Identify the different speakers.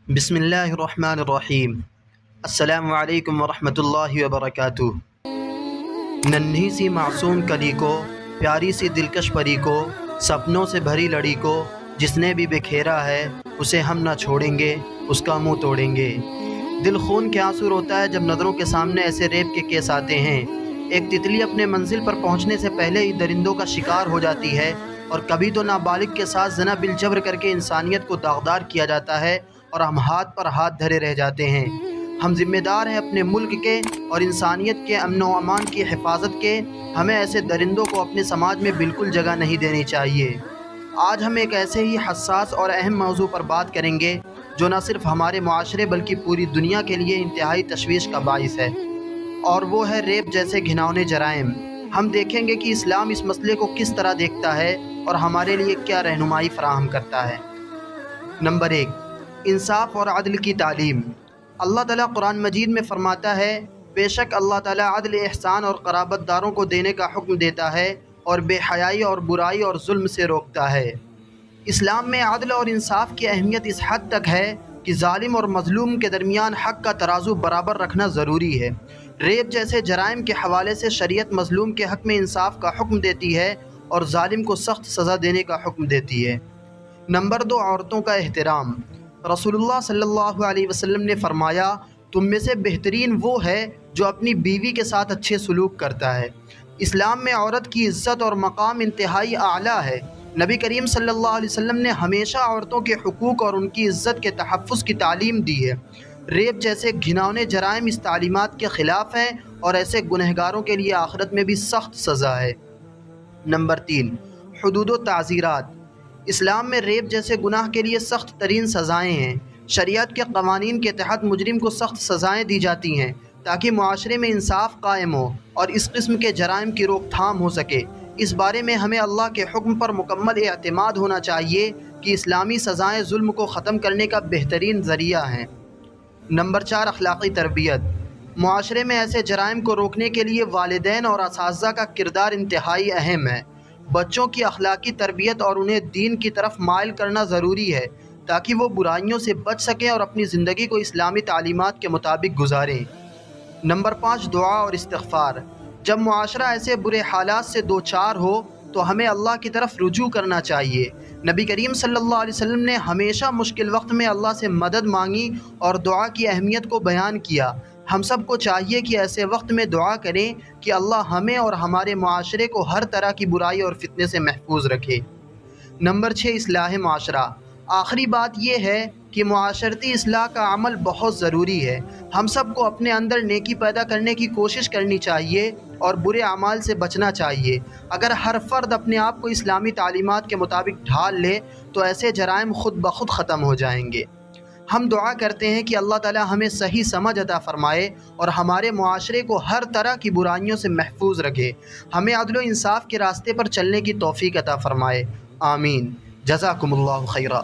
Speaker 1: بسم اللہ الرحمن الرحیم۔ السلام علیکم ورحمۃ اللہ وبرکاتہ۔ ننھی سی معصوم کلی کو، پیاری سی دلکش پری کو، سپنوں سے بھری لڑی کو جس نے بھی بکھیرا ہے، اسے ہم نہ چھوڑیں گے، اس کا منہ توڑیں گے۔ دل خون کے آنسو روتا ہے جب نظروں کے سامنے ایسے ریپ کے کیس آتے ہیں۔ ایک تتلی اپنے منزل پر پہنچنے سے پہلے ہی درندوں کا شکار ہو جاتی ہے، اور کبھی تو نابالغ کے ساتھ زنا بالجبر کر کے انسانیت کو داغدار کیا جاتا ہے، اور ہم ہاتھ پر ہاتھ دھرے رہ جاتے ہیں۔ ہم ذمہ دار ہیں اپنے ملک کے اور انسانیت کے امن و امان کی حفاظت کے۔ ہمیں ایسے درندوں کو اپنے سماج میں بالکل جگہ نہیں دینی چاہیے۔ آج ہم ایک ایسے ہی حساس اور اہم موضوع پر بات کریں گے جو نہ صرف ہمارے معاشرے بلکہ پوری دنیا کے لیے انتہائی تشویش کا باعث ہے، اور وہ ہے ریپ جیسے گھناؤنے جرائم۔ ہم دیکھیں گے کہ اسلام اس مسئلے کو کس طرح دیکھتا ہے اور ہمارے لیے کیا رہنمائی فراہم کرتا ہے۔ نمبر 1، انصاف اور عدل کی تعلیم۔ اللہ تعالیٰ قرآن مجید میں فرماتا ہے، بے شک اللہ تعالیٰ عدل، احسان اور قرابت داروں کو دینے کا حکم دیتا ہے اور بے حیائی اور برائی اور ظلم سے روکتا ہے۔ اسلام میں عدل اور انصاف کی اہمیت اس حد تک ہے کہ ظالم اور مظلوم کے درمیان حق کا ترازو برابر رکھنا ضروری ہے۔ ریپ جیسے جرائم کے حوالے سے شریعت مظلوم کے حق میں انصاف کا حکم دیتی ہے اور ظالم کو سخت سزا دینے کا حکم دیتی ہے۔ نمبر 2، عورتوں کا احترام۔ رسول اللہ صلی اللہ علیہ وسلم نے فرمایا، تم میں سے بہترین وہ ہے جو اپنی بیوی کے ساتھ اچھے سلوک کرتا ہے۔ اسلام میں عورت کی عزت اور مقام انتہائی اعلیٰ ہے۔ نبی کریم صلی اللہ علیہ وسلم نے ہمیشہ عورتوں کے حقوق اور ان کی عزت کے تحفظ کی تعلیم دی ہے۔ ریپ جیسے گھناؤنے جرائم اس تعلیمات کے خلاف ہیں اور ایسے گنہگاروں کے لیے آخرت میں بھی سخت سزا ہے۔ نمبر 3، حدود و تعزیرات۔ اسلام میں ریپ جیسے گناہ کے لیے سخت ترین سزائیں ہیں۔ شریعت کے قوانین کے تحت مجرم کو سخت سزائیں دی جاتی ہیں تاکہ معاشرے میں انصاف قائم ہو اور اس قسم کے جرائم کی روک تھام ہو سکے۔ اس بارے میں ہمیں اللہ کے حکم پر مکمل اعتماد ہونا چاہیے کہ اسلامی سزائیں ظلم کو ختم کرنے کا بہترین ذریعہ ہیں۔ نمبر 4، اخلاقی تربیت۔ معاشرے میں ایسے جرائم کو روکنے کے لیے والدین اور اساتذہ کا کردار انتہائی اہم ہے۔ بچوں کی اخلاقی تربیت اور انہیں دین کی طرف مائل کرنا ضروری ہے تاکہ وہ برائیوں سے بچ سکیں اور اپنی زندگی کو اسلامی تعلیمات کے مطابق گزاریں۔ نمبر 5، دعا اور استغفار۔ جب معاشرہ ایسے برے حالات سے دوچار ہو تو ہمیں اللہ کی طرف رجوع کرنا چاہیے۔ نبی کریم صلی اللہ علیہ وسلم نے ہمیشہ مشکل وقت میں اللہ سے مدد مانگی اور دعا کی اہمیت کو بیان کیا۔ ہم سب کو چاہیے کہ ایسے وقت میں دعا کریں کہ اللہ ہمیں اور ہمارے معاشرے کو ہر طرح کی برائی اور فتنے سے محفوظ رکھے۔ نمبر 6، اصلاح معاشرہ۔ آخری بات یہ ہے کہ معاشرتی اصلاح کا عمل بہت ضروری ہے۔ ہم سب کو اپنے اندر نیکی پیدا کرنے کی کوشش کرنی چاہیے اور برے اعمال سے بچنا چاہیے۔ اگر ہر فرد اپنے آپ کو اسلامی تعلیمات کے مطابق ڈھال لے تو ایسے جرائم خود بخود ختم ہو جائیں گے۔ ہم دعا کرتے ہیں کہ اللہ تعالی ہمیں صحیح سمجھ عطا فرمائے اور ہمارے معاشرے کو ہر طرح کی برائیوں سے محفوظ رکھے۔ ہمیں عدل و انصاف کے راستے پر چلنے کی توفیق عطا فرمائے۔ آمین۔ جزاکم اللہ خیرا۔